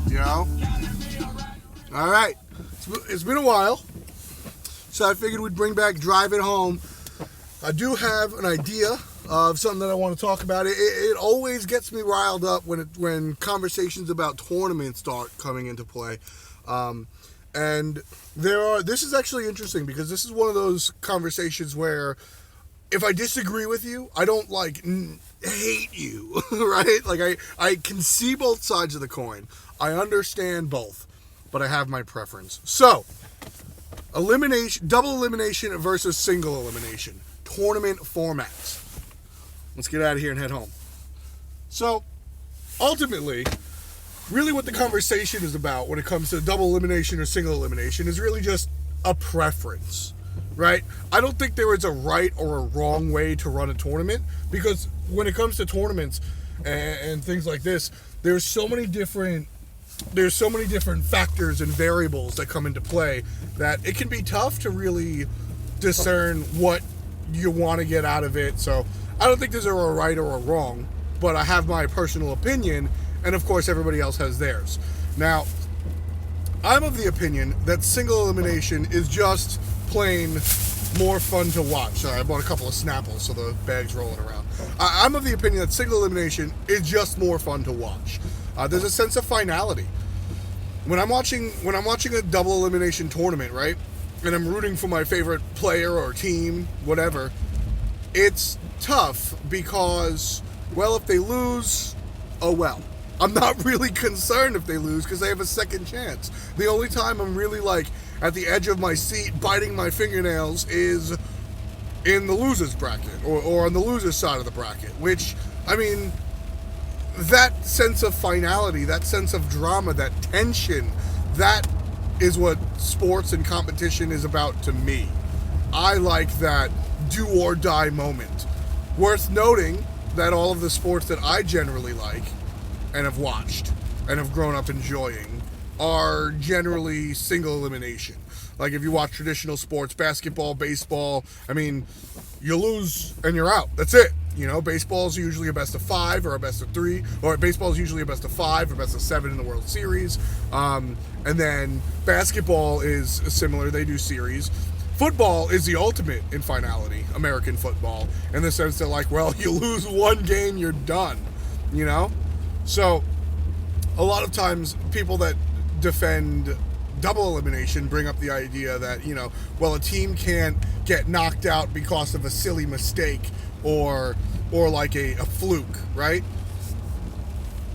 you know? All right. It's been a while, so I figured we'd bring back Drive It Home. I do have an idea of something that I want to talk about. It always gets me riled up when conversations about tournaments start coming into play. And this is actually interesting because this is one of those conversations where if I disagree with you, I don't hate you, right? Like I can see both sides of the coin. I understand both, but I have my preference. So, double elimination versus single elimination. Tournament formats. Let's get out of here and head home. So, ultimately, really what the conversation is about when it comes to double elimination or single elimination is really just a preference, right? I don't think there is a right or a wrong way to run a tournament because when it comes to tournaments and things like this, there's so many different factors and variables that come into play that it can be tough to really discern what you want to get out of it. So I don't think there's a right or a wrong, but I have my personal opinion, and of course everybody else has theirs. Now, I'm of the opinion that single elimination is just plain more fun to watch. Sorry, I bought a couple of Snapples, so the bag's rolling around. I'm of the opinion that single elimination is just more fun to watch. There's a sense of finality. When I'm watching a double elimination tournament, right, and I'm rooting for my favorite player or team, whatever, it's tough because, well, if they lose, oh well. I'm not really concerned if they lose because they have a second chance. The only time I'm really at the edge of my seat biting my fingernails is in the losers bracket or on the losers side of the bracket, which, I mean, that sense of finality, that sense of drama, that tension, that is what sports and competition is about to me. I like that do or die moment. Worth noting that all of the sports that I generally like and have watched and have grown up enjoying are generally single elimination. Like if you watch traditional sports, basketball, baseball, I mean, you lose and you're out. That's it. You know, baseball is usually a best of 5 or a best of 3, or baseball is usually a best of 5 or best of 7 in the World Series. And then basketball is similar. They do series. Football is the ultimate in finality, American football, in the sense that, well, you lose one game, you're done, you know? So, a lot of times, people that defend double elimination bring up the idea that, well, a team can't get knocked out because of a silly mistake or a fluke, right?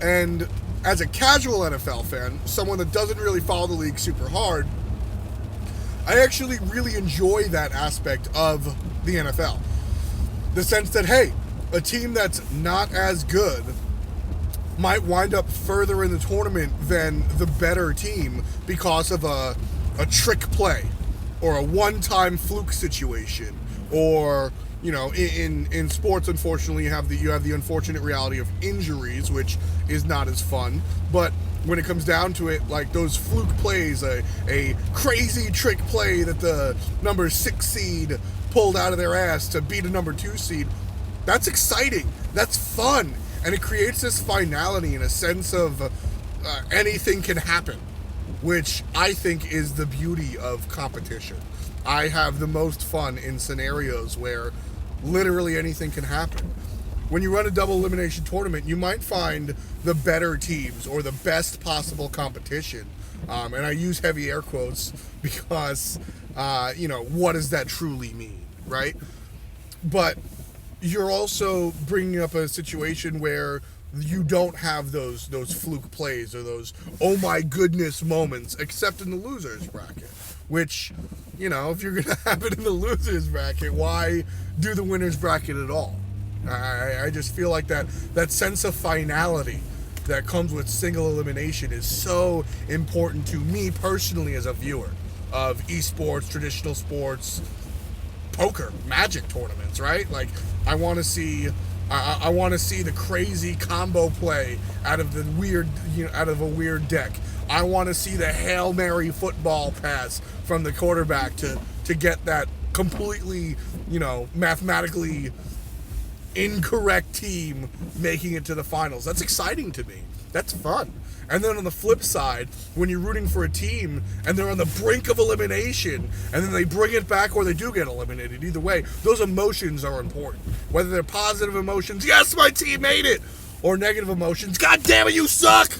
And as a casual NFL fan, someone that doesn't really follow the league super hard, I actually really enjoy that aspect of the NFL. The sense that, hey, a team that's not as good might wind up further in the tournament than the better team because of a trick play or a one-time fluke situation, or in sports, unfortunately, you have the unfortunate reality of injuries, which is not as fun. But when it comes down to it, those fluke plays, a crazy trick play that the number 6 seed pulled out of their ass to beat a number 2 seed, that's exciting. That's fun. And it creates this finality and a sense of anything can happen, which I think is the beauty of competition. I have the most fun in scenarios where literally anything can happen. When you run a double elimination tournament, you might find the better teams or the best possible competition. And I use heavy air quotes because, what does that truly mean, right? But you're also bringing up a situation where you don't have those fluke plays or those oh my goodness moments, except in the losers bracket, which, if you're going to have it in the losers bracket, why do the winners bracket at all? I just feel like that sense of finality that comes with single elimination is so important to me personally as a viewer of esports, traditional sports, poker, magic tournaments, right? I want to see the crazy combo play out of a weird deck. I want to see the Hail Mary football pass from the quarterback to get that completely, mathematically incorrect team making it to the finals. That's exciting to me. That's fun. And then on the flip side, when you're rooting for a team and they're on the brink of elimination and then they bring it back or they do get eliminated, either way, those emotions are important. Whether they're positive emotions, yes, my team made it, or negative emotions, God damn it, you suck!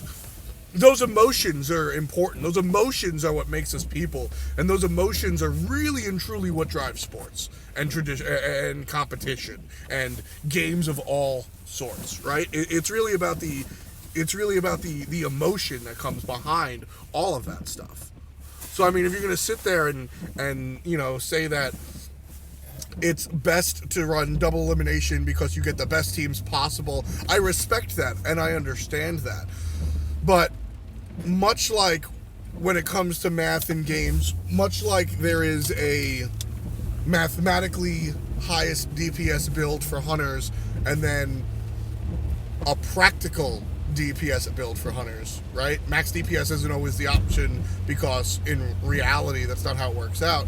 Those emotions are important. Those emotions are what makes us people. And those emotions are really and truly what drives sports and tradition and competition and games of all sorts, right? It's really about the emotion that comes behind all of that stuff. So I mean, if you're going to sit there and you know, say that it's best to run double elimination because you get the best teams possible, I respect that and I understand that. But much like when it comes to math in games, much like there is a mathematically highest DPS build for hunters and then a practical DPS build for hunters, right? Max DPS isn't always the option because in reality that's not how it works out.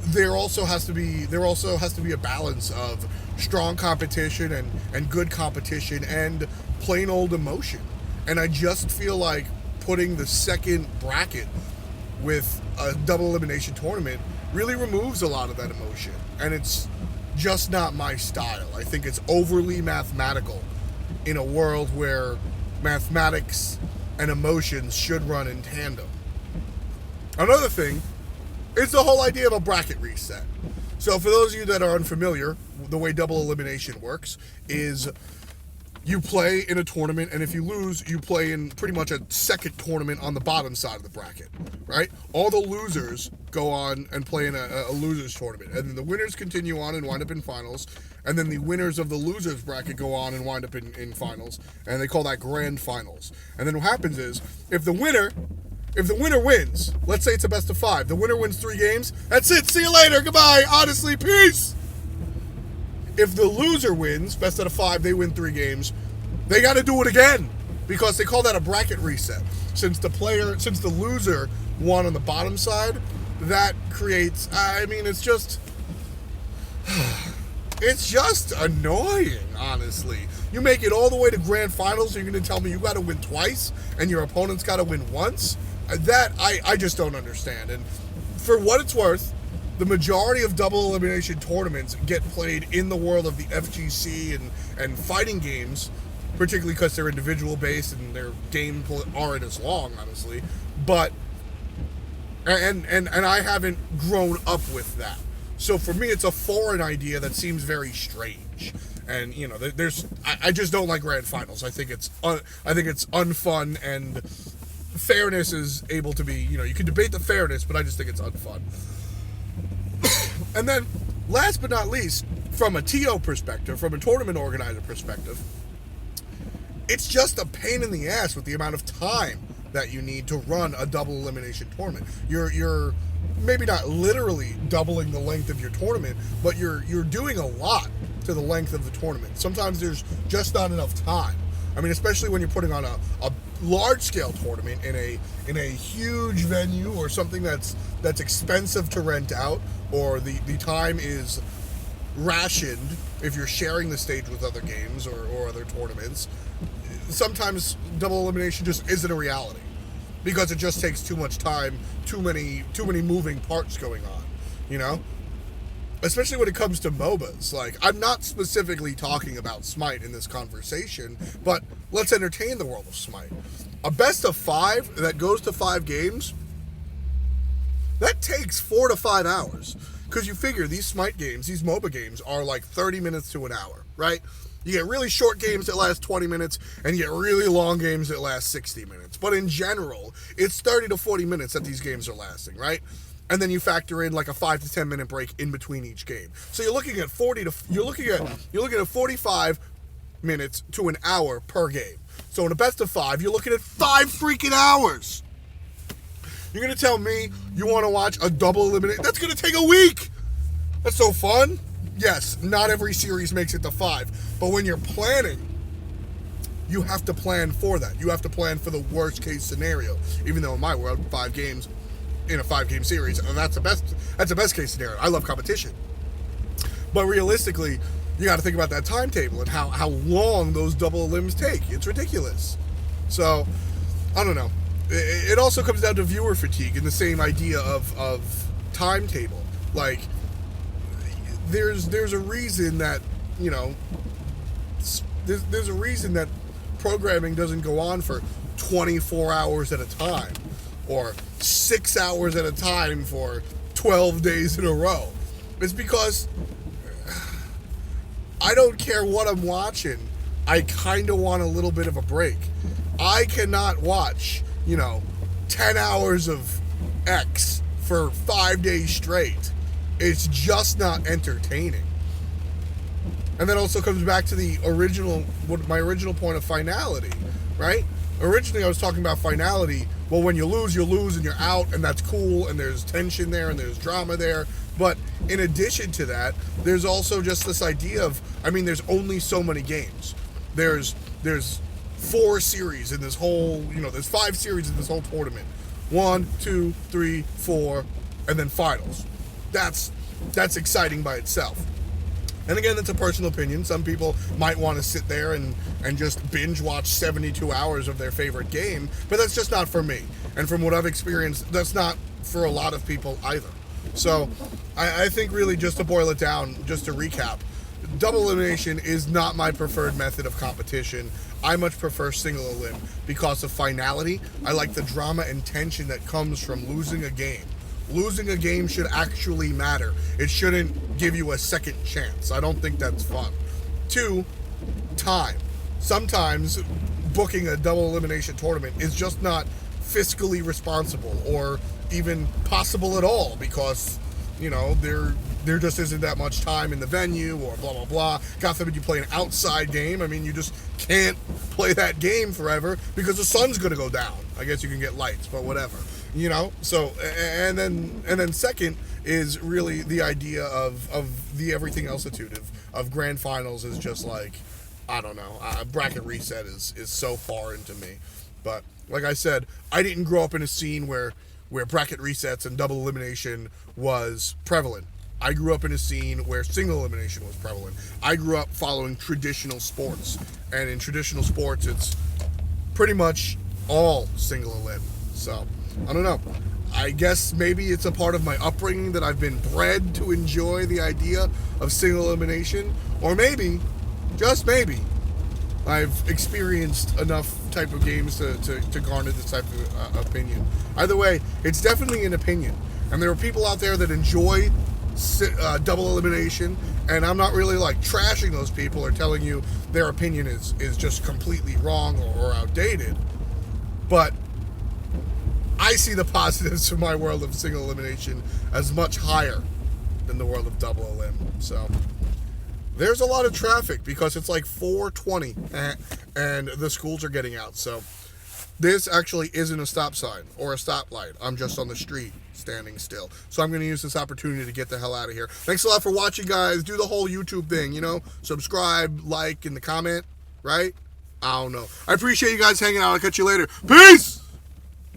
There also has to be a balance of strong competition and good competition and plain old emotion. And I just feel like putting the second bracket with a double elimination tournament really removes a lot of that emotion. And it's just not my style. I think it's overly mathematical in a world where mathematics and emotions should run in tandem. Another thing is the whole idea of a bracket reset. So for those of you that are unfamiliar, the way double elimination works is you play in a tournament, and if you lose, you play in pretty much a second tournament on the bottom side of the bracket, right? All the losers go on and play in a losers tournament, and then the winners continue on and wind up in finals, and then the winners of the losers bracket go on and wind up in finals, and they call that grand finals. And then what happens is, if the winner wins, let's say it's a best of 5, the winner wins 3 games, that's it, see you later, goodbye, honestly, peace! If the loser wins, best out of 5, they win 3 games, they got to do it again because they call that a bracket reset. Since the loser won on the bottom side, that creates, I mean, it's just annoying, honestly. You make it all the way to grand finals, and you're going to tell me you got to win twice and your opponent's got to win once? That, I just don't understand. And for what it's worth, the majority of double elimination tournaments get played in the world of the FGC and fighting games, particularly because they're individual based and their games aren't as long, honestly. But and I haven't grown up with that, so for me it's a foreign idea that seems very strange. And you know, I just don't like grand finals. I think it's unfun, and fairness is able to be, you know, you can debate the fairness, but I just think it's unfun. And then, last but not least, from a TO perspective, from a tournament organizer perspective, it's just a pain in the ass with the amount of time that you need to run a double elimination tournament. You're maybe not literally doubling the length of your tournament, but you're doing a lot to the length of the tournament. Sometimes there's just not enough time. I mean, especially when you're putting on a large-scale tournament in a huge venue or something that's expensive to rent out, or the time is rationed if you're sharing the stage with other games or other tournaments. Sometimes double elimination just isn't a reality because it just takes too much time, too many moving parts going on, you know? Especially when it comes to MOBAs. Like, I'm not specifically talking about Smite in this conversation, but let's entertain the world of Smite. A best of 5 that goes to 5 games, that takes 4 to 5 hours. Because you figure these Smite games, these MOBA games, are like 30 minutes to an hour, right? You get really short games that last 20 minutes, and you get really long games that last 60 minutes. But in general, it's 30 to 40 minutes that these games are lasting, right? And then you factor in like a 5 to 10 minute break in between each game. So you're looking at 45 minutes to an hour per game. So in a best of 5, you're looking at 5 freaking hours. You're going to tell me you want to watch a double elimination? That's going to take a week. That's so fun. Yes, not every series makes it to 5. But when you're planning, you have to plan for that. You have to plan for the worst case scenario. Even though in my world, 5 games in a 5-game series, that's the best case scenario. I love competition. But realistically, you got to think about that timetable and how long those double elims take. It's ridiculous. So I don't know. It also comes down to viewer fatigue and the same idea of timetable. Like, there's a reason that, you know, there's a reason that programming doesn't go on for 24 hours at a time or 6 hours at a time for 12 days in a row. It's because I don't care what I'm watching. I kind of want a little bit of a break. I cannot watch, 10 hours of X for 5 days straight. It's just not entertaining. And that also comes back to my original point of finality, right? Originally, I was talking about finality. Well, when you lose and you're out, and that's cool, and there's tension there, and there's drama there. But in addition to that, there's also just this idea of, there's only so many games. There's 4 series in this whole, there's 5 series in this whole tournament. 1, 2, 3, 4, and then finals. That's exciting by itself. And again, that's a personal opinion. Some people might want to sit there and just binge watch 72 hours of their favorite game, but that's just not for me. And from what I've experienced, that's not for a lot of people either. So I think really, just to boil it down, just to recap, double elimination is not my preferred method of competition. I much prefer single elim because of finality. I like the drama and tension that comes from losing a game. Losing a game should actually matter. It shouldn't give you a second chance. I don't think that's fun. 2, time. Sometimes booking a double elimination tournament is just not fiscally responsible or even possible at all because, there just isn't that much time in the venue or blah, blah, blah. God forbid you play an outside game. You just can't play that game forever because the sun's going to go down. I guess you can get lights, but whatever. So and then second is really the idea of the everything else attitude of grand finals is just like, I don't know, bracket reset is so foreign to me. But like I said, I didn't grow up in a scene where bracket resets and double elimination was prevalent. I grew up in a scene where single elimination was prevalent. I grew up following traditional sports, and in traditional sports it's pretty much all single elim. So I don't know. I guess maybe it's a part of my upbringing that I've been bred to enjoy the idea of single elimination. Or maybe, just maybe, I've experienced enough type of games to garner this type of opinion. Either way, it's definitely an opinion. And there are people out there that enjoy double elimination, and I'm not really like trashing those people or telling you their opinion is just completely wrong or outdated. But I see the positives from my world of single elimination as much higher than the world of double elim. So there's a lot of traffic because it's like 4:20 and the schools are getting out. So this actually isn't a stop sign or a stoplight. I'm just on the street standing still. So I'm going to use this opportunity to get the hell out of here. Thanks a lot for watching, guys. Do the whole YouTube thing, subscribe, like, and the comment, right? I don't know. I appreciate you guys hanging out. I'll catch you later. Peace!